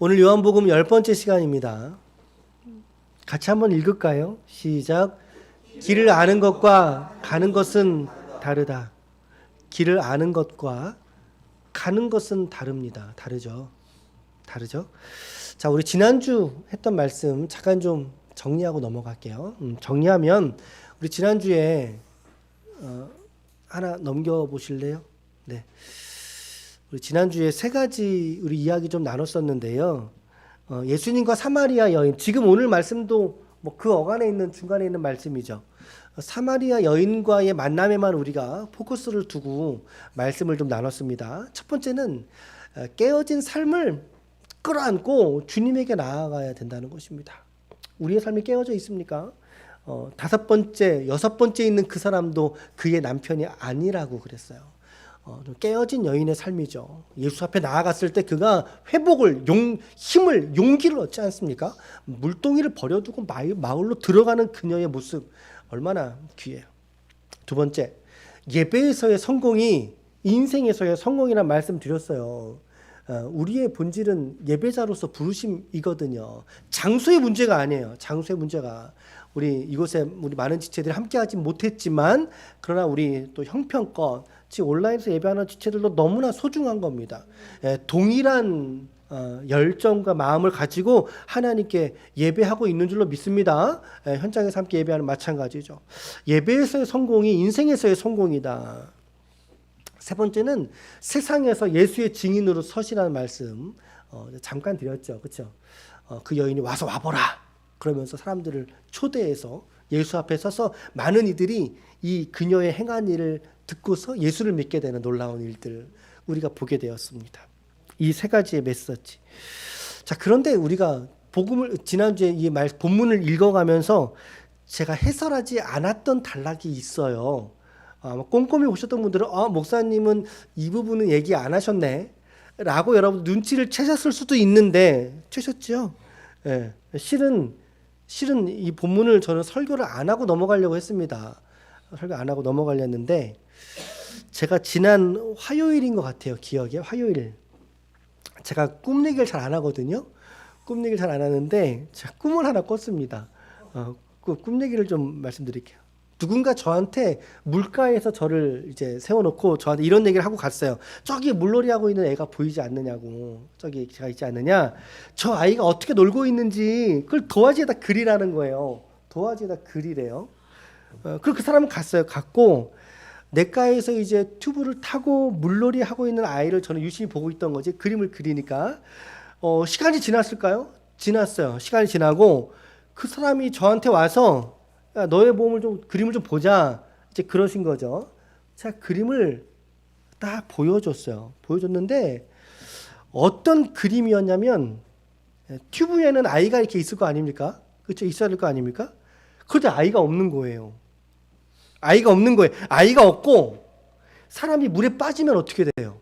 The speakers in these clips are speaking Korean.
오늘 요한복음 10번째 시간입니다. 같이 한번 읽을까요? 시작. 길을 아는 것과 가는 것은 다르다. 길을 아는 것과 가는 것은 다릅니다. 다르죠. 자, 우리 지난주 했던 말씀 잠깐 좀 정리하고 넘어갈게요. 정리하면 우리 지난주에 하나 넘겨보실래요? 네. 우리 지난주에 세 가지 우리 이야기 좀 나눴었는데요. 예수님과 사마리아 여인, 지금 오늘 말씀도 뭐 그 어간에 있는 중간에 있는 말씀이죠. 사마리아 여인과의 만남에만 우리가 포커스를 두고 말씀을 좀 나눴습니다. 첫 번째는 깨어진 삶을 끌어안고 주님에게 나아가야 된다는 것입니다. 우리의 삶이 깨어져 있습니까? 다섯 번째, 여섯 번째 있는 그 사람도 그의 남편이 아니라고 그랬어요. 깨어진 여인의 삶이죠. 예수 앞에 나아갔을 때 그가 회복을, 힘을, 용기를 얻지 않습니까? 물동이를 버려두고 마을로 들어가는 그녀의 모습 얼마나 귀해요. 두 번째, 예배에서의 성공이 인생에서의 성공이라는 말씀 드렸어요. 우리의 본질은 예배자로서 부르심이거든요. 장소의 문제가 아니에요. 장소의 문제가. 우리 이곳에 우리 많은 지체들이 함께하지 못했지만 그러나 우리 또 형편껏 즉 온라인에서 예배하는 지체들도 너무나 소중한 겁니다. 동일한 열정과 마음을 가지고 하나님께 예배하고 있는 줄로 믿습니다. 현장에서 함께 예배하는 마찬가지죠. 예배에서의 성공이 인생에서의 성공이다. 세 번째는 세상에서 예수의 증인으로 서시라는 말씀 잠깐 드렸죠. 그렇죠? 그 여인이 와보라. 그러면서 사람들을 초대해서 예수 앞에 서서 많은 이들이 이 그녀의 행한 일을 듣고서 예수를 믿게 되는 놀라운 일들 우리가 보게 되었습니다. 이 세 가지의 메시지. 자, 그런데 우리가 복음을 지난주에 이 본문을 읽어가면서 제가 해설하지 않았던 단락이 있어요. 꼼꼼히 보셨던 분들은 목사님은 이 부분은 얘기 안 하셨네 라고 여러분 눈치를 채셨을 수도 있는데 채셨죠? 예, 실은 이 본문을 저는 설교를 안 하고 넘어가려고 했습니다. 설교 안 하고 넘어가려 했는데 제가 지난 화요일인 것 같아요. 기억에 화요일 제가 꿈 얘기를 잘 안 하거든요. 꿈 얘기를 잘 안 하는데 제가 꿈을 하나 꿨습니다. 그 꿈 얘기를 좀 말씀드릴게요. 누군가 저한테 물가에서 저를 이제 세워놓고 저한테 이런 얘기를 하고 갔어요. 저기 물놀이 하고 있는 애가 보이지 않느냐고. 저기 제가 있지 않느냐. 저 아이가 어떻게 놀고 있는지 그걸 도화지에다 그리라는 거예요. 도화지에다 그리래요. 그리고 그 사람은 갔어요. 갔고 냇가에서 이제 튜브를 타고 물놀이 하고 있는 아이를 저는 유심히 보고 있던 거지. 그림을 그리니까 시간이 지났을까요? 지났어요. 시간이 지나고 그 사람이 저한테 와서 야, 너의 그림을 좀 보자. 이제 그러신 거죠. 제가 그림을 딱 보여줬어요. 보여줬는데 어떤 그림이었냐면 튜브에는 아이가 이렇게 있을 거 아닙니까? 그렇죠? 있어야 될 거 아닙니까? 그런데 아이가 없는 거예요. 아이가 없는 거예요. 아이가 없고 사람이 물에 빠지면 어떻게 돼요?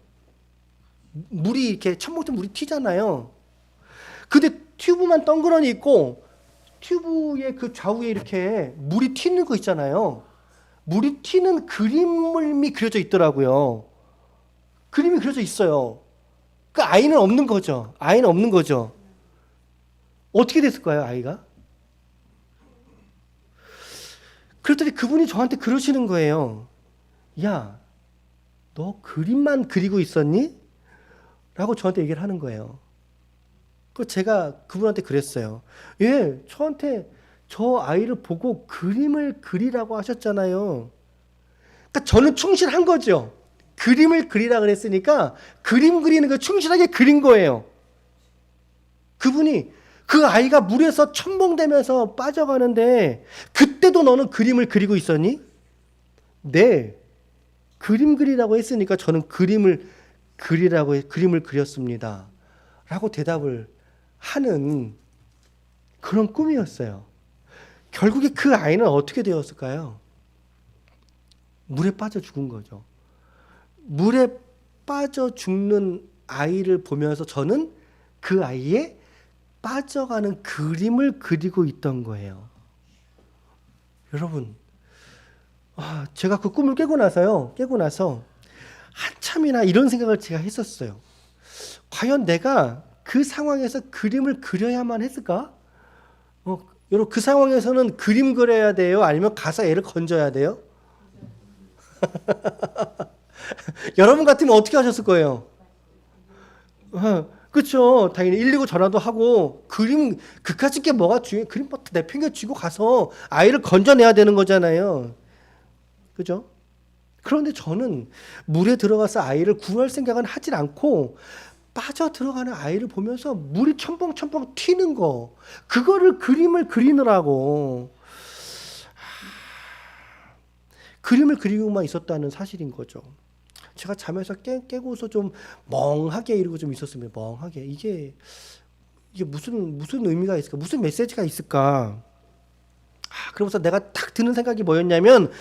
물이 이렇게 첨벙첨벙 물이 튀잖아요. 근데 튜브만 덩그러니 있고 튜브의 그 좌우에 이렇게 물이 튀는 거 있잖아요. 물이 튀는 그림이 그려져 있더라고요. 그림이 그려져 있어요. 그 아이는 없는 거죠. 아이는 없는 거죠. 어떻게 됐을까요, 아이가? 그랬더니 그분이 저한테 그러시는 거예요. 야, 너 그림만 그리고 있었니? 라고 저한테 얘기를 하는 거예요. 그 제가 그분한테 그랬어요. 예, 저한테 저 아이를 보고 그림을 그리라고 하셨잖아요. 그러니까 저는 충실한 거죠. 그림을 그리라 그랬으니까 그림 그리는 거 충실하게 그린 거예요. 그분이 그 아이가 물에서 첨벙대면서 빠져가는데 그때도 너는 그림을 그리고 있었니? 네. 그림 그리라고 했으니까 저는 그림을 그렸습니다. 라고 대답을 하는 그런 꿈이었어요. 결국에 그 아이는 어떻게 되었을까요? 물에 빠져 죽은 거죠. 물에 빠져 죽는 아이를 보면서 저는 그 아이의 빠져가는 그림을 그리고 있던 거예요. 여러분, 제가 그 꿈을 깨고 나서 한참이나 이런 생각을 제가 했었어요. 과연 내가 그 상황에서 그림을 그려야만 했을까? 여러분 그 상황에서는 그림 그려야 돼요? 아니면 가서 애를 건져야 돼요? 여러분 같으면 어떻게 하셨을 거예요? 그렇죠. 당연히 119 전화도 하고 그림 그까짓 게 뭐가 중요해? 그림부터 내팽개치고 가서 아이를 건져내야 되는 거잖아요. 그죠? 그런데 저는 물에 들어가서 아이를 구할 생각은 하질 않고 빠져 들어가는 아이를 보면서 물이 첨벙첨벙 튀는 거 그거를 그림을 그리느라고 그림을 그리고만 있었다는 사실인 거죠. 제가 잠에서 깨고서 좀 멍하게 이러고 좀 있었으면 멍하게 이게 무슨 의미가 있을까? 무슨 메시지가 있을까? 그러면서 내가 딱 드는 생각이 뭐였냐면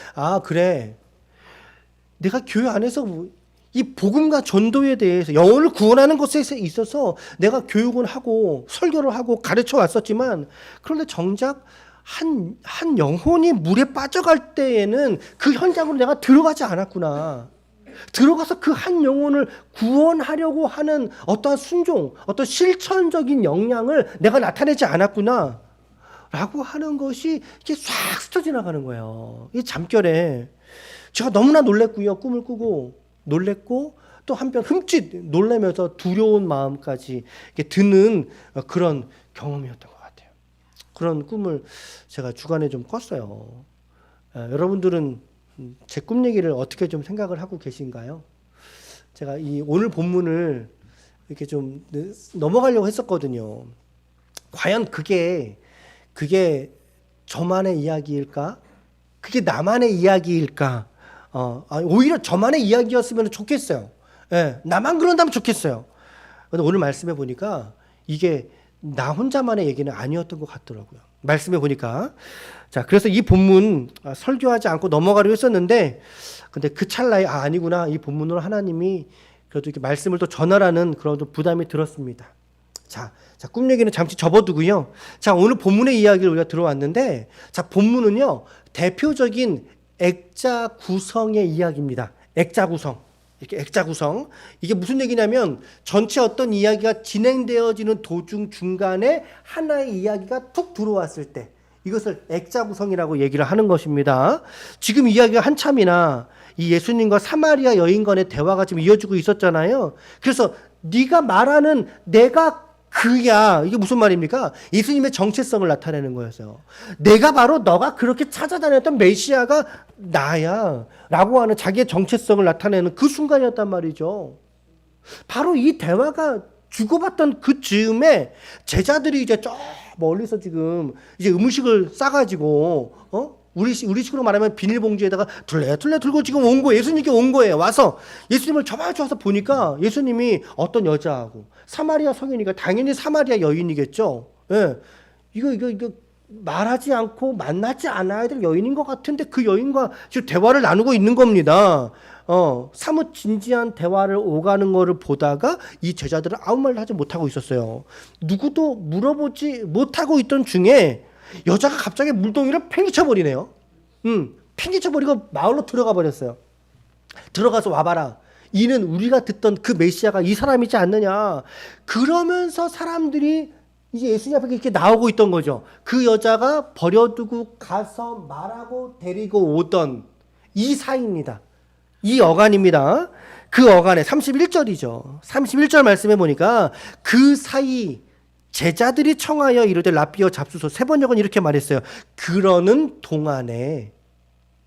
그래. 내가 교회 안에서 이 복음과 전도에 대해서 영혼을 구원하는 것에 있어서 내가 교육을 하고 설교를 하고 가르쳐 왔었지만 그런데 정작 한 영혼이 물에 빠져갈 때에는 그 현장으로 내가 들어가지 않았구나. 들어가서 그 한 영혼을 구원하려고 하는 어떠한 순종, 어떤 실천적인 역량을 내가 나타내지 않았구나. 라고 하는 것이 이게 싹 스쳐 지나가는 거예요. 이 잠결에. 제가 너무나 놀랬고요. 꿈을 꾸고 놀랬고 또 한편 흠칫 놀라면서 두려운 마음까지 드는 그런 경험이었던 것 같아요. 그런 꿈을 제가 주간에 좀 꿨어요. 여러분들은 제 꿈 얘기를 어떻게 좀 생각을 하고 계신가요? 제가 이 오늘 본문을 이렇게 좀 넘어가려고 했었거든요. 과연 그게 저만의 이야기일까? 그게 나만의 이야기일까? 오히려 저만의 이야기였으면 좋겠어요. 예, 나만 그런다면 좋겠어요. 근데 오늘 말씀해 보니까 이게 나 혼자만의 얘기는 아니었던 것 같더라고요. 말씀해 보니까. 자, 그래서 이 본문 설교하지 않고 넘어가려고 했었는데, 근데 그 찰나에 아니구나. 이 본문으로 하나님이 그래도 이렇게 말씀을 또 전하라는 그런 부담이 들었습니다. 자, 꿈 얘기는 잠시 접어두고요. 자, 오늘 본문의 이야기를 우리가 들어왔는데, 자, 본문은요, 대표적인 액자 구성의 이야기입니다. 액자 구성. 이렇게 액자 구성. 이게 무슨 얘기냐면 전체 어떤 이야기가 진행되어지는 도중 중간에 하나의 이야기가 툭 들어왔을 때 이것을 액자 구성이라고 얘기를 하는 것입니다. 지금 이야기가 한참이나 이 예수님과 사마리아 여인 간의 대화가 지금 이어지고 있었잖아요. 그래서 네가 말하는 내가 그야 이게 무슨 말입니까? 예수님의 정체성을 나타내는 거였어요. 내가 바로 너가 그렇게 찾아다녔던 메시아가 나야 라고 하는 자기의 정체성을 나타내는 그 순간이었단 말이죠. 바로 이 대화가 주고받던 그 즈음에 제자들이 이제 저 멀리서 지금 이제 음식을 싸가지고 우리식으로 말하면 비닐봉지에다가 둘레 들고 지금 온 거예요. 예수님께 온 거예요. 와서 예수님을 저마저 보니까 예수님이 어떤 여자하고 사마리아 성인이니까 당연히 사마리아 여인이겠죠. 예. 이거 말하지 않고 만나지 않아야 될 여인인 것 같은데 그 여인과 지금 대화를 나누고 있는 겁니다. 사뭇 진지한 대화를 오가는 거를 보다가 이 제자들은 아무 말도 하지 못하고 있었어요. 누구도 물어보지 못하고 있던 중에 여자가 갑자기 물동이를 팽개쳐버리네요. 팽개쳐버리고 마을로 들어가 버렸어요. 들어가서 와봐라. 이는 우리가 듣던 그 메시아가 이 사람이지 않느냐. 그러면서 사람들이 이제 예수님 앞에 이렇게 나오고 있던 거죠. 그 여자가 버려두고 가서 말하고 데리고 오던 이 사이입니다. 이 어간입니다. 그 어간에 31절이죠. 31절 말씀해 보니까 그 사이 제자들이 청하여 이르되 랍비여 잡수소. 세 번역은 이렇게 말했어요. 그러는 동안에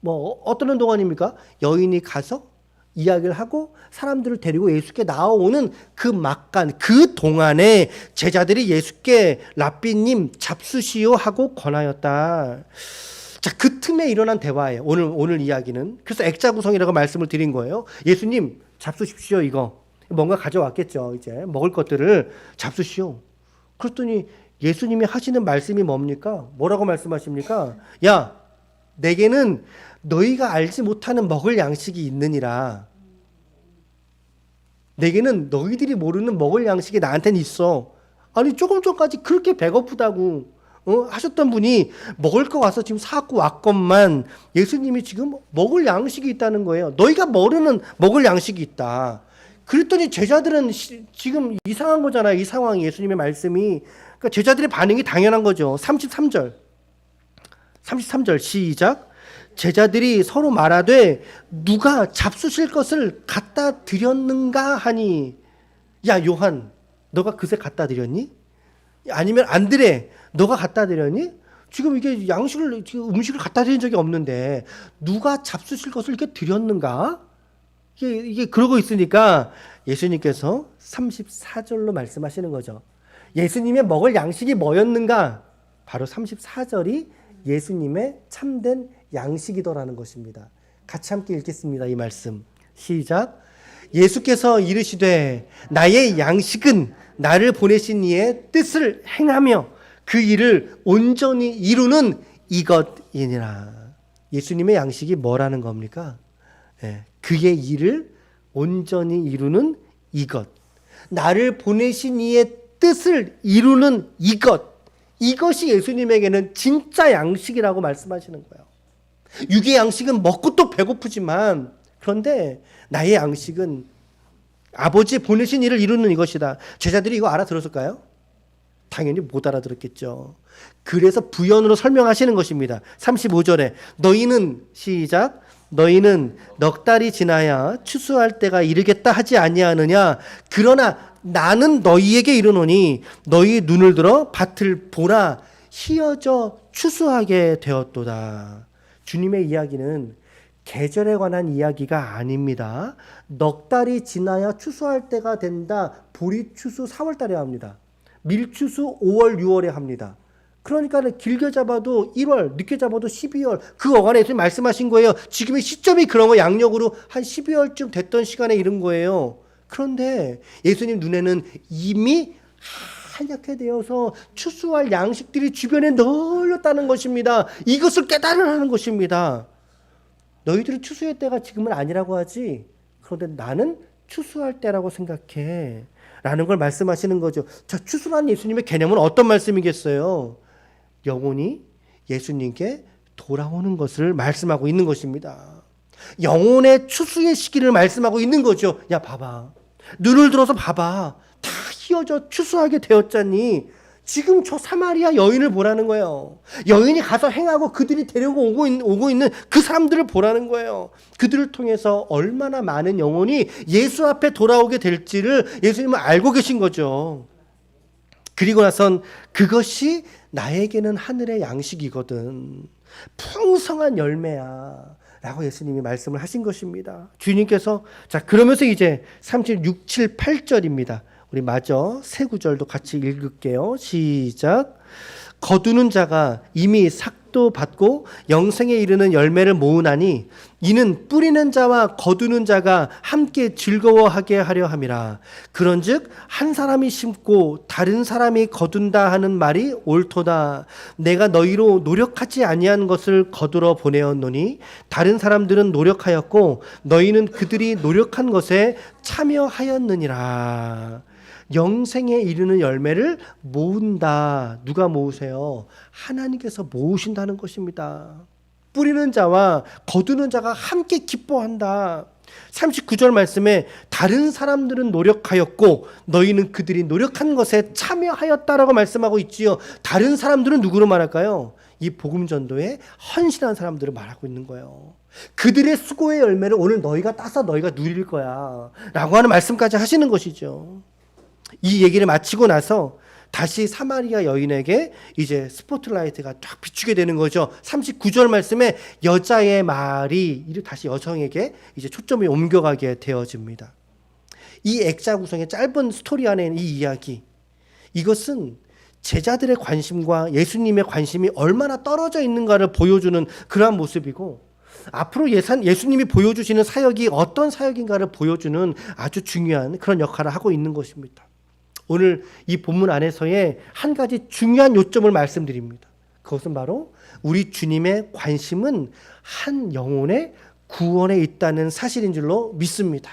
어떤 동안입니까? 여인이 가서 이야기를 하고 사람들을 데리고 예수께 나오는 그 막간 그 동안에 제자들이 예수께 랍비님 잡수시오 하고 권하였다. 자, 그 틈에 일어난 대화예요. 오늘 이야기는. 그래서 액자 구성이라고 말씀을 드린 거예요. 예수님 잡수십시오. 이거 뭔가 가져왔겠죠. 이제 먹을 것들을 잡수시오. 그랬더니 예수님이 하시는 말씀이 뭡니까? 뭐라고 말씀하십니까? 야, 내게는 너희가 알지 못하는 먹을 양식이 있느니라. 내게는 너희들이 모르는 먹을 양식이 나한테는 있어. 아니 조금 전까지 그렇게 배고프다고 하셨던 분이 먹을 거 와서 지금 사갖고 왔건만 예수님이 지금 먹을 양식이 있다는 거예요. 너희가 모르는 먹을 양식이 있다. 그랬더니 제자들은 지금 이상한 거잖아요. 이 상황이, 예수님의 말씀이. 그러니까 제자들의 반응이 당연한 거죠. 33절 시작. 제자들이 서로 말하되 누가 잡수실 것을 갖다 드렸는가 하니, 야 요한 너가 그새 갖다 드렸니? 아니면 안드레 너가 갖다 드렸니? 지금 이게 지금 음식을 갖다 드린 적이 없는데 누가 잡수실 것을 이렇게 드렸는가? 이게 그러고 있으니까 예수님께서 34절로 말씀하시는 거죠. 예수님의 먹을 양식이 뭐였는가? 바로 34절이 예수님의 참된 양식이더라는 것입니다. 같이 함께 읽겠습니다. 이 말씀 시작. 예수께서 이르시되 나의 양식은 나를 보내신 이의 뜻을 행하며 그 일을 온전히 이루는 이것이니라. 예수님의 양식이 뭐라는 겁니까? 그의 일을 온전히 이루는 이것, 나를 보내신 이의 뜻을 이루는 이것이 예수님에게는 진짜 양식이라고 말씀하시는 거예요. 육의 양식은 먹고 또 배고프지만, 그런데 나의 양식은 아버지 보내신 일을 이루는 이것이다. 제자들이 이거 알아들었을까요? 당연히 못 알아들었겠죠. 그래서 부연으로 설명하시는 것입니다. 35절에 너희는 시작. 너희는 넉 달이 지나야 추수할 때가 이르겠다 하지 아니하느냐. 그러나 나는 너희에게 이르노니 너희 눈을 들어 밭을 보라. 희어져 추수하게 되었도다. 주님의 이야기는 계절에 관한 이야기가 아닙니다. 넉 달이 지나야 추수할 때가 된다. 보리 추수 4월 달에 합니다. 밀추수 5월, 6월에 합니다. 그러니까 길게 잡아도 1월, 늦게 잡아도 12월. 그 어간에 예수님 말씀하신 거예요. 지금의 시점이 그런 거 양력으로 한 12월쯤 됐던 시간에 이른 거예요. 그런데 예수님 눈에는 이미 한약해 되어서 추수할 양식들이 주변에 널렸다는 것입니다. 이것을 깨달으라는 것입니다. 너희들이 추수의 때가 지금은 아니라고 하지. 그런데 나는 추수할 때라고 생각해. 라는 걸 말씀하시는 거죠. 자, 추수라는 예수님의 개념은 어떤 말씀이겠어요? 영혼이 예수님께 돌아오는 것을 말씀하고 있는 것입니다. 영혼의 추수의 시기를 말씀하고 있는 거죠. 야, 봐봐. 눈을 들어서 봐봐. 다 휘어져 추수하게 되었잖니. 지금 저 사마리아 여인을 보라는 거예요. 여인이 가서 행하고 그들이 데리고 오고 있는 그 사람들을 보라는 거예요. 그들을 통해서 얼마나 많은 영혼이 예수 앞에 돌아오게 될지를 예수님은 알고 계신 거죠. 그리고 나선 그것이 나에게는 하늘의 양식이거든. 풍성한 열매야. 라고 예수님이 말씀을 하신 것입니다. 주님께서, 자, 그러면서 이제 36, 7, 8절입니다. 우리 마저 세 구절도 같이 읽을게요. 시작. 거두는 자가 이미 삭도 받고 영생에 이르는 열매를 모으나니 이는 뿌리는 자와 거두는 자가 함께 즐거워하게 하려 함이라. 그런즉 한 사람이 심고 다른 사람이 거둔다 하는 말이 옳도다. 내가 너희로 노력하지 아니한 것을 거두러 보내었노니 다른 사람들은 노력하였고 너희는 그들이 노력한 것에 참여하였느니라. 영생에 이르는 열매를 모은다. 누가 모으세요? 하나님께서 모으신다는 것입니다. 뿌리는 자와 거두는 자가 함께 기뻐한다. 39절 말씀에 다른 사람들은 노력하였고 너희는 그들이 노력한 것에 참여하였다라고 말씀하고 있지요. 다른 사람들은 누구로 말할까요? 이 복음 전도에 헌신한 사람들을 말하고 있는 거예요. 그들의 수고의 열매를 오늘 너희가 따서 너희가 누릴 거야 라고 하는 말씀까지 하시는 것이죠. 이 얘기를 마치고 나서 다시 사마리아 여인에게 이제 스포트라이트가 쫙 비추게 되는 거죠. 39절 말씀에 여자의 말이 다시 여성에게 이제 초점이 옮겨가게 되어집니다. 이 액자 구성의 짧은 스토리 안에 있는 이 이야기, 이것은 제자들의 관심과 예수님의 관심이 얼마나 떨어져 있는가를 보여주는 그러한 모습이고, 앞으로 예수님이 보여주시는 사역이 어떤 사역인가를 보여주는 아주 중요한 그런 역할을 하고 있는 것입니다. 오늘 이 본문 안에서의 한 가지 중요한 요점을 말씀드립니다. 그것은 바로 우리 주님의 관심은 한 영혼의 구원에 있다는 사실인 줄로 믿습니다.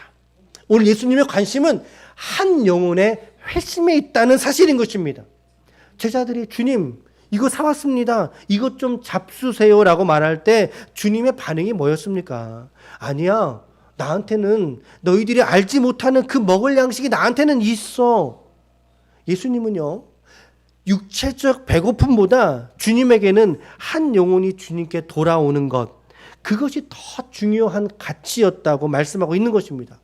오늘 예수님의 관심은 한 영혼의 회심에 있다는 사실인 것입니다. 제자들이 주님 이거 사왔습니다. 이것 좀 잡수세요 라고 말할 때 주님의 반응이 뭐였습니까? 아니야, 나한테는 너희들이 알지 못하는 그 먹을 양식이 나한테는 있어. 예수님은요, 육체적 배고픔보다 주님에게는 한 영혼이 주님께 돌아오는 것, 그것이 더 중요한 가치였다고 말씀하고 있는 것입니다.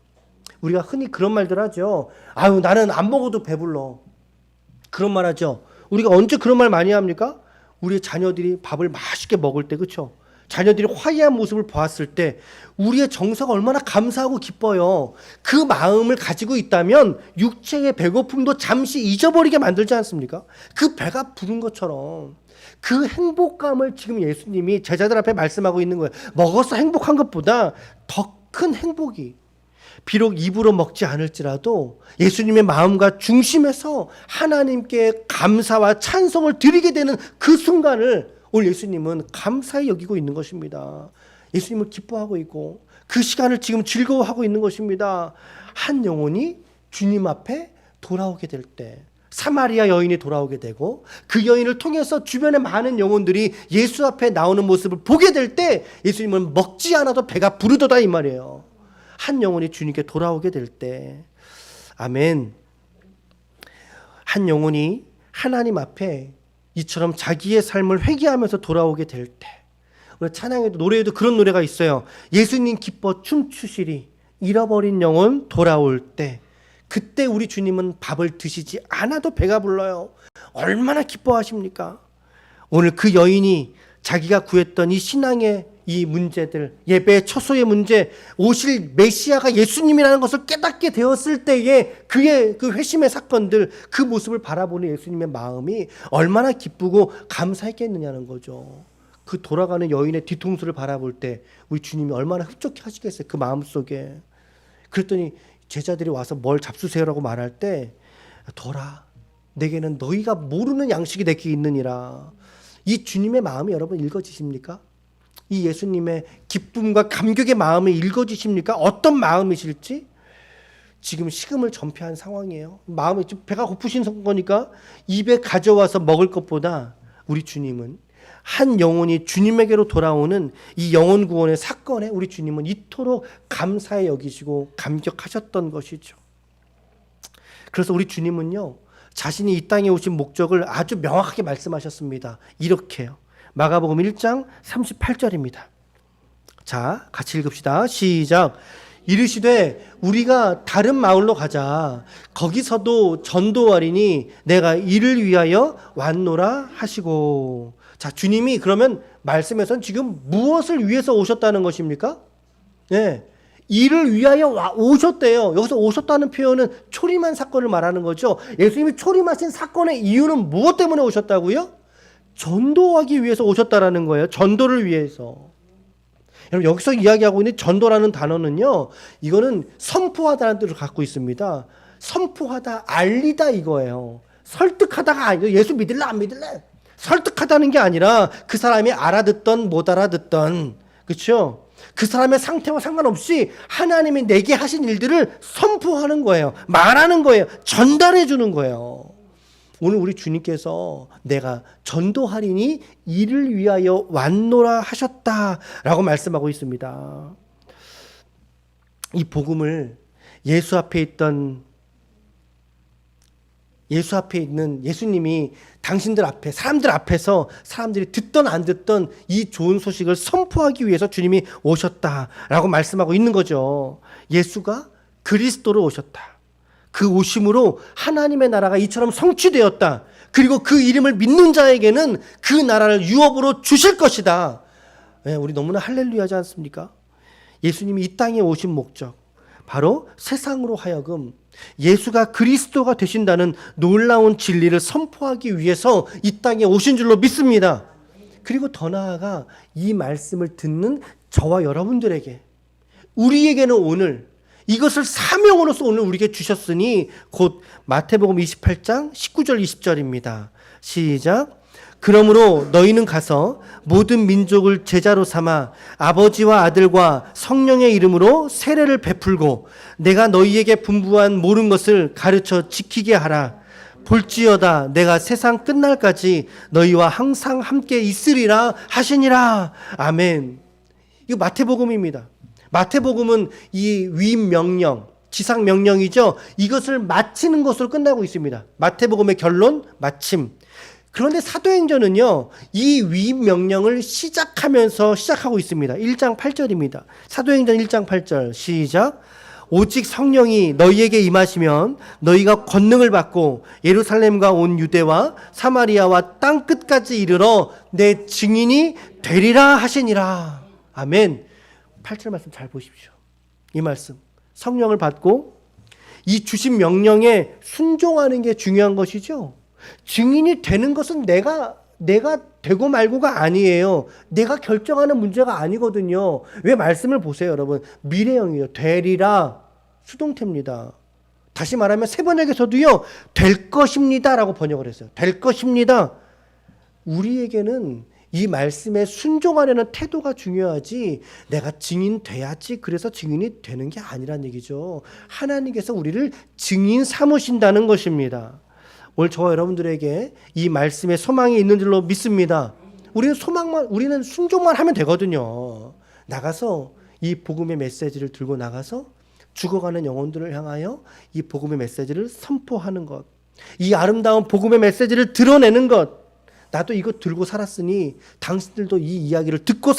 우리가 흔히 그런 말들 하죠. 아유, 나는 안 먹어도 배불러. 그런 말 하죠. 우리가 언제 그런 말 많이 합니까? 우리의 자녀들이 밥을 맛있게 먹을 때, 그렇죠? 자녀들이 화이한 모습을 보았을 때 우리의 정서가 얼마나 감사하고 기뻐요. 그 마음을 가지고 있다면 육체의 배고픔도 잠시 잊어버리게 만들지 않습니까? 그 배가 부른 것처럼 그 행복감을 지금 예수님이 제자들 앞에 말씀하고 있는 거예요. 먹어서 행복한 것보다 더 큰 행복이, 비록 입으로 먹지 않을지라도 예수님의 마음과 중심에서 하나님께 감사와 찬송을 드리게 되는 그 순간을 오늘 예수님은 감사히 여기고 있는 것입니다. 예수님을 기뻐하고 있고 그 시간을 지금 즐거워하고 있는 것입니다. 한 영혼이 주님 앞에 돌아오게 될 때, 사마리아 여인이 돌아오게 되고 그 여인을 통해서 주변의 많은 영혼들이 예수 앞에 나오는 모습을 보게 될 때 예수님은 먹지 않아도 배가 부르도다 이 말이에요. 한 영혼이 주님께 돌아오게 될 때, 아멘. 한 영혼이 하나님 앞에 이처럼 자기의 삶을 회개하면서 돌아오게 될 때, 우리 찬양에도 노래에도 그런 노래가 있어요. 예수님 기뻐 춤추시리 잃어버린 영혼 돌아올 때, 그때 우리 주님은 밥을 드시지 않아도 배가 불러요. 얼마나 기뻐하십니까? 오늘 그 여인이 자기가 구했던 이 신앙의 이 문제들, 예배의 처소의 문제, 오실 메시아가 예수님이라는 것을 깨닫게 되었을 때에 그의 그 회심의 사건들, 그 모습을 바라보는 예수님의 마음이 얼마나 기쁘고 감사했겠느냐는 거죠. 그 돌아가는 여인의 뒤통수를 바라볼 때 우리 주님이 얼마나 흡족해 하시겠어요, 그 마음속에. 그랬더니 제자들이 와서 뭘 잡수세요라고 말할 때, 둬라, 내게는 너희가 모르는 양식이 내게 있느니라. 이 주님의 마음이 여러분 읽어지십니까? 이 예수님의 기쁨과 감격의 마음이 읽어지십니까? 어떤 마음이실지 지금 식음을 전폐한 상황이에요. 마음이 배가 고프신 거니까 입에 가져와서 먹을 것보다 우리 주님은 한 영혼이 주님에게로 돌아오는 이 영혼 구원의 사건에 우리 주님은 이토록 감사히 여기시고 감격하셨던 것이죠. 그래서 우리 주님은요, 자신이 이 땅에 오신 목적을 아주 명확하게 말씀하셨습니다. 이렇게요. 마가복음 1장 38절입니다. 자, 같이 읽읍시다. 시작. 이르시되 우리가 다른 마을로 가자. 거기서도 전도하리니 내가 이를 위하여 왔노라 하시고. 자, 주님이 그러면 말씀에서는 지금 무엇을 위해서 오셨다는 것입니까? 네. 이를 위하여 오셨대요. 여기서 오셨다는 표현은 초림한 사건을 말하는 거죠. 예수님이 초림하신 사건의 이유는 무엇 때문에 오셨다고요? 전도하기 위해서 오셨다라는 거예요. 전도를 위해서. 여러분, 여기서 이야기하고 있는 전도라는 단어는요, 이거는 선포하다는 뜻을 갖고 있습니다. 선포하다, 알리다 이거예요. 설득하다가 아니고 예수 믿을래 안 믿을래? 설득하다는 게 아니라 그 사람이 알아듣던 못 알아듣던, 그렇죠? 그 사람의 상태와 상관없이 하나님이 내게 하신 일들을 선포하는 거예요. 말하는 거예요. 전달해 주는 거예요. 오늘 우리 주님께서 내가 전도하리니 이를 위하여 왔노라 하셨다라고 말씀하고 있습니다. 이 복음을 예수 앞에 있는 예수님이 당신들 앞에, 사람들 앞에서 사람들이 듣던 안 듣던 이 좋은 소식을 선포하기 위해서 주님이 오셨다라고 말씀하고 있는 거죠. 예수가 그리스도로 오셨다. 그 오심으로 하나님의 나라가 이처럼 성취되었다. 그리고 그 이름을 믿는 자에게는 그 나라를 유업으로 주실 것이다. 우리 너무나 할렐루야지 않습니까? 예수님이 이 땅에 오신 목적, 바로 세상으로 하여금 예수가 그리스도가 되신다는 놀라운 진리를 선포하기 위해서 이 땅에 오신 줄로 믿습니다. 그리고 더 나아가 이 말씀을 듣는 저와 여러분들에게, 우리에게는 오늘 이것을 사명으로서 오늘 우리에게 주셨으니 곧 마태복음 28장 19절 20절입니다. 시작. 그러므로 너희는 가서 모든 민족을 제자로 삼아 아버지와 아들과 성령의 이름으로 세례를 베풀고 내가 너희에게 분부한 모든 것을 가르쳐 지키게 하라. 볼지어다 내가 세상 끝날까지 너희와 항상 함께 있으리라 하시니라. 아멘. 이거 마태복음입니다. 마태복음은 이 위임 명령, 지상 명령이죠. 이것을 마치는 것으로 끝나고 있습니다. 마태복음의 결론, 마침. 그런데 사도행전은요, 이 위임 명령을 시작하고 있습니다. 1장 8절입니다. 사도행전 1장 8절 시작. 오직 성령이 너희에게 임하시면 너희가 권능을 받고 예루살렘과 온 유대와 사마리아와 땅 끝까지 이르러 내 증인이 되리라 하시니라. 아멘. 8절 말씀 잘 보십시오. 이 말씀. 성령을 받고 이 주신 명령에 순종하는 게 중요한 것이죠. 증인이 되는 것은 내가 되고 말고가 아니에요. 내가 결정하는 문제가 아니거든요. 왜 말씀을 보세요, 여러분. 미래형이에요. 되리라. 수동태입니다. 다시 말하면 세 번역에서도요. 될 것입니다 라고 번역을 했어요. 될 것입니다. 우리에게는 이 말씀에 순종하려는 태도가 중요하지 내가 증인 돼야지 그래서 증인이 되는 게 아니란 얘기죠. 하나님께서 우리를 증인 삼으신다는 것입니다. 오늘 저와 여러분들에게 이 말씀에 소망이 있는 줄로 믿습니다. 우리는 순종만 하면 되거든요. 나가서 이 복음의 메시지를 들고 나가서 죽어가는 영혼들을 향하여 이 복음의 메시지를 선포하는 것. 이 아름다운 복음의 메시지를 드러내는 것. 나도 이거 들고 살았으니 당신들도 이 이야기를 듣고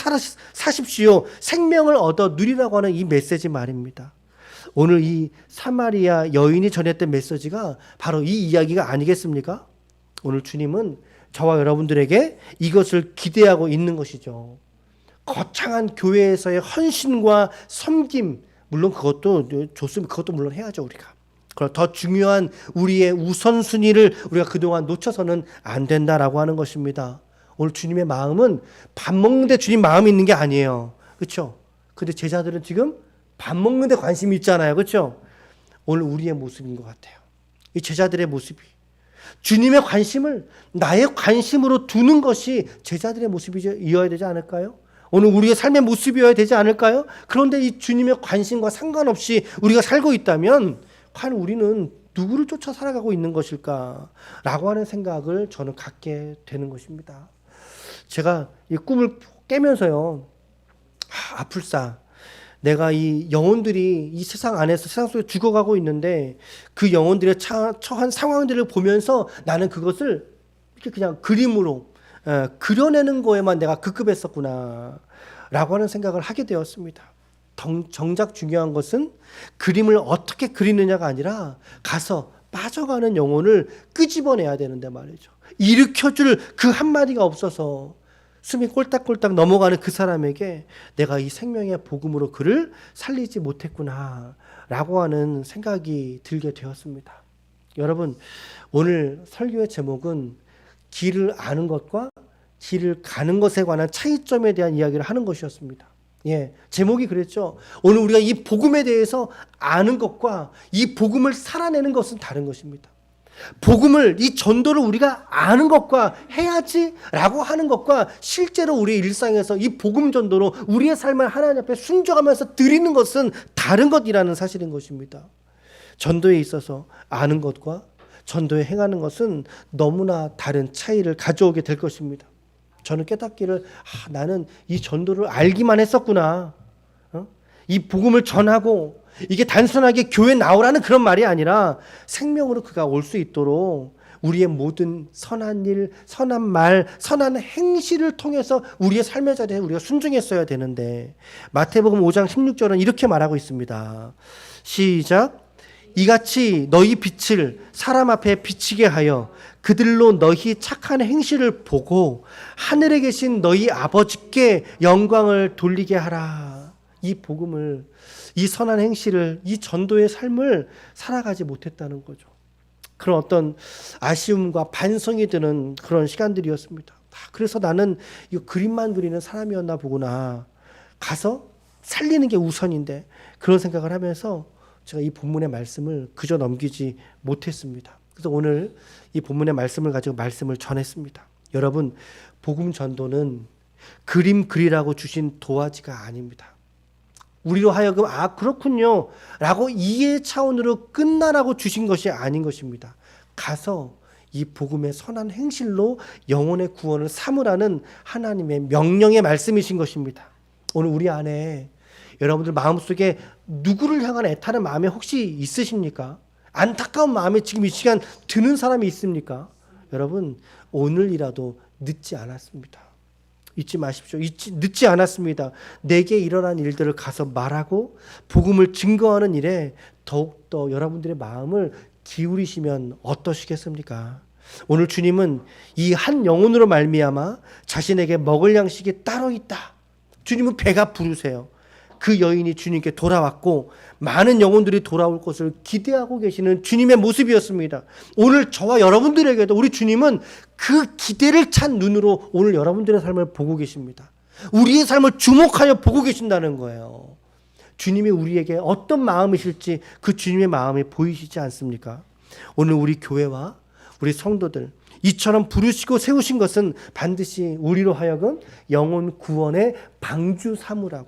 사십시오. 생명을 얻어 누리라고 하는 이 메시지 말입니다. 오늘 이 사마리아 여인이 전했던 메시지가 바로 이 이야기가 아니겠습니까? 오늘 주님은 저와 여러분들에게 이것을 기대하고 있는 것이죠. 거창한 교회에서의 헌신과 섬김, 물론 그것도 좋습니다. 그것도 물론 해야죠, 우리가. 그럼 더 중요한 우리의 우선순위를 우리가 그동안 놓쳐서는 안 된다라고 하는 것입니다. 오늘 주님의 마음은 밥 먹는데 주님 마음이 있는 게 아니에요. 그렇죠? 근데 제자들은 지금 밥 먹는데 관심이 있잖아요. 그렇죠? 오늘 우리의 모습인 것 같아요. 이 제자들의 모습이. 주님의 관심을 나의 관심으로 두는 것이 제자들의 모습이어야 되지 않을까요? 오늘 우리의 삶의 모습이어야 되지 않을까요? 그런데 이 주님의 관심과 상관없이 우리가 살고 있다면 과연 우리는 누구를 쫓아 살아가고 있는 것일까라고 하는 생각을 저는 갖게 되는 것입니다. 제가 이 꿈을 깨면서요. 아플싸. 내가 이 영혼들이 이 세상 안에서 세상 속에 죽어가고 있는데 그 영혼들의 처한 상황들을 보면서 나는 그것을 이렇게 그냥 그림으로 그려내는 거에만 내가 급급했었구나 라고 하는 생각을 하게 되었습니다. 정작 중요한 것은 그림을 어떻게 그리느냐가 아니라 가서 빠져가는 영혼을 끄집어내야 되는데 말이죠. 일으켜줄 그 한마디가 없어서 숨이 꼴딱꼴딱 넘어가는 그 사람에게 내가 이 생명의 복음으로 그를 살리지 못했구나 라고 하는 생각이 들게 되었습니다. 여러분, 오늘 설교의 제목은 길을 아는 것과 길을 가는 것에 관한 차이점에 대한 이야기를 하는 것이었습니다. 예, 제목이 그랬죠. 오늘 우리가 이 복음에 대해서 아는 것과 이 복음을 살아내는 것은 다른 것입니다. 복음을, 이 전도를 우리가 아는 것과 해야지라고 하는 것과 실제로 우리의 일상에서 이 복음 전도로 우리의 삶을 하나님 앞에 순종하면서 드리는 것은 다른 것이라는 사실인 것입니다. 전도에 있어서 아는 것과 전도에 행하는 것은 너무나 다른 차이를 가져오게 될 것입니다. 저는 깨닫기를 나는 이 전도를 알기만 했었구나. 이 복음을 전하고 이게 단순하게 교회 나오라는 그런 말이 아니라 생명으로 그가 올 수 있도록 우리의 모든 선한 일, 선한 말, 선한 행실을 통해서 우리의 삶의 자리에 우리가 순종했어야 되는데 마태복음 5장 16절은 이렇게 말하고 있습니다. 시작. 이같이 너희 빛을 사람 앞에 비치게 하여 그들로 너희 착한 행실을 보고 하늘에 계신 너희 아버지께 영광을 돌리게 하라. 이 복음을, 이 선한 행실을, 이 전도의 삶을 살아가지 못했다는 거죠. 그런 어떤 아쉬움과 반성이 드는 그런 시간들이었습니다. 그래서 나는 이 그림만 그리는 사람이었나 보구나. 가서 살리는 게 우선인데 그런 생각을 하면서 제가 이 본문의 말씀을 그저 넘기지 못했습니다. 그래서 오늘 이 본문의 말씀을 가지고 말씀을 전했습니다. 여러분, 복음 전도는 그림 그리라고 주신 도화지가 아닙니다. 우리로 하여금 그렇군요 라고 이해 차원으로 끝나라고 주신 것이 아닌 것입니다. 가서 이 복음의 선한 행실로 영혼의 구원을 삼으라는 하나님의 명령의 말씀이신 것입니다. 오늘 우리 안에 여러분들 마음속에 누구를 향한 애타는 마음이 혹시 있으십니까? 안타까운 마음이 지금 이 시간 드는 사람이 있습니까? 여러분, 오늘이라도 늦지 않았습니다. 잊지 마십시오. 늦지 않았습니다. 내게 일어난 일들을 가서 말하고 복음을 증거하는 일에 더욱더 여러분들의 마음을 기울이시면 어떠시겠습니까? 오늘 주님은 이 한 영혼으로 말미암아 자신에게 먹을 양식이 따로 있다. 주님은 배가 부르세요. 그 여인이 주님께 돌아왔고 많은 영혼들이 돌아올 것을 기대하고 계시는 주님의 모습이었습니다. 오늘 저와 여러분들에게도 우리 주님은 그 기대를 찬 눈으로 오늘 여러분들의 삶을 보고 계십니다. 우리의 삶을 주목하여 보고 계신다는 거예요. 주님이 우리에게 어떤 마음이실지 그 주님의 마음이 보이시지 않습니까? 오늘 우리 교회와 우리 성도들 이처럼 부르시고 세우신 것은 반드시 우리로 하여금 영혼 구원의 방주 삼으라고,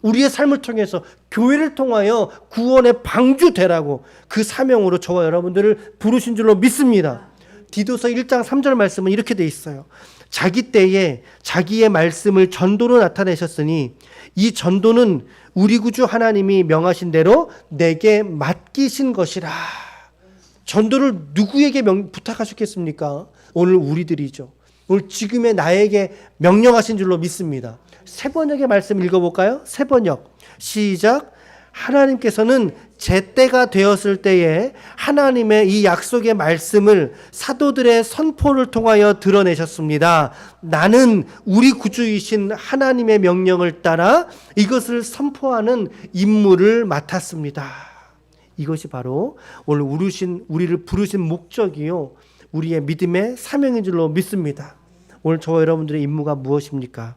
우리의 삶을 통해서 교회를 통하여 구원의 방주 되라고 그 사명으로 저와 여러분들을 부르신 줄로 믿습니다. 디도서 1장 3절 말씀은 이렇게 돼 있어요. 자기 때에 자기의 말씀을 전도로 나타내셨으니 이 전도는 우리 구주 하나님이 명하신 대로 내게 맡기신 것이라. 전도를 누구에게 부탁하셨겠습니까? 오늘 우리들이죠. 오늘 지금의 나에게 명령하신 줄로 믿습니다. 새 번역의 말씀 읽어볼까요? 새 번역 시작. 하나님께서는 제때가 되었을 때에 하나님의 이 약속의 말씀을 사도들의 선포를 통하여 드러내셨습니다. 나는 우리 구주이신 하나님의 명령을 따라 이것을 선포하는 임무를 맡았습니다. 이것이 바로 오늘 우리를 부르신 목적이요, 우리의 믿음의 사명인 줄로 믿습니다. 오늘 저와 여러분들의 임무가 무엇입니까?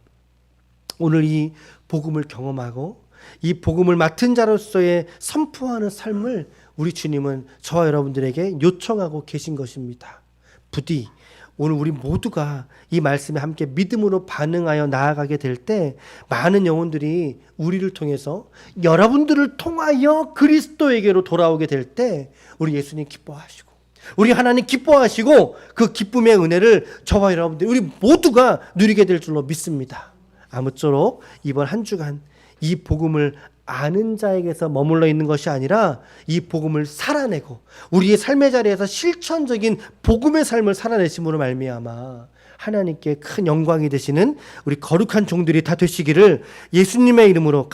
오늘 이 복음을 경험하고 이 복음을 맡은 자로서의 선포하는 삶을 우리 주님은 저와 여러분들에게 요청하고 계신 것입니다. 부디 오늘 우리 모두가 이 말씀에 함께 믿음으로 반응하여 나아가게 될 때 많은 영혼들이 우리를 통해서 여러분들을 통하여 그리스도에게로 돌아오게 될 때 우리 예수님 기뻐하시고 우리 하나님 기뻐하시고 그 기쁨의 은혜를 저와 여러분들 우리 모두가 누리게 될 줄로 믿습니다. 아무쪼록 이번 한 주간 이 복음을 아는 자에게서 머물러 있는 것이 아니라 이 복음을 살아내고 우리의 삶의 자리에서 실천적인 복음의 삶을 살아내심으로 말미암아 하나님께 큰 영광이 되시는 우리 거룩한 종들이 다 되시기를 예수님의 이름으로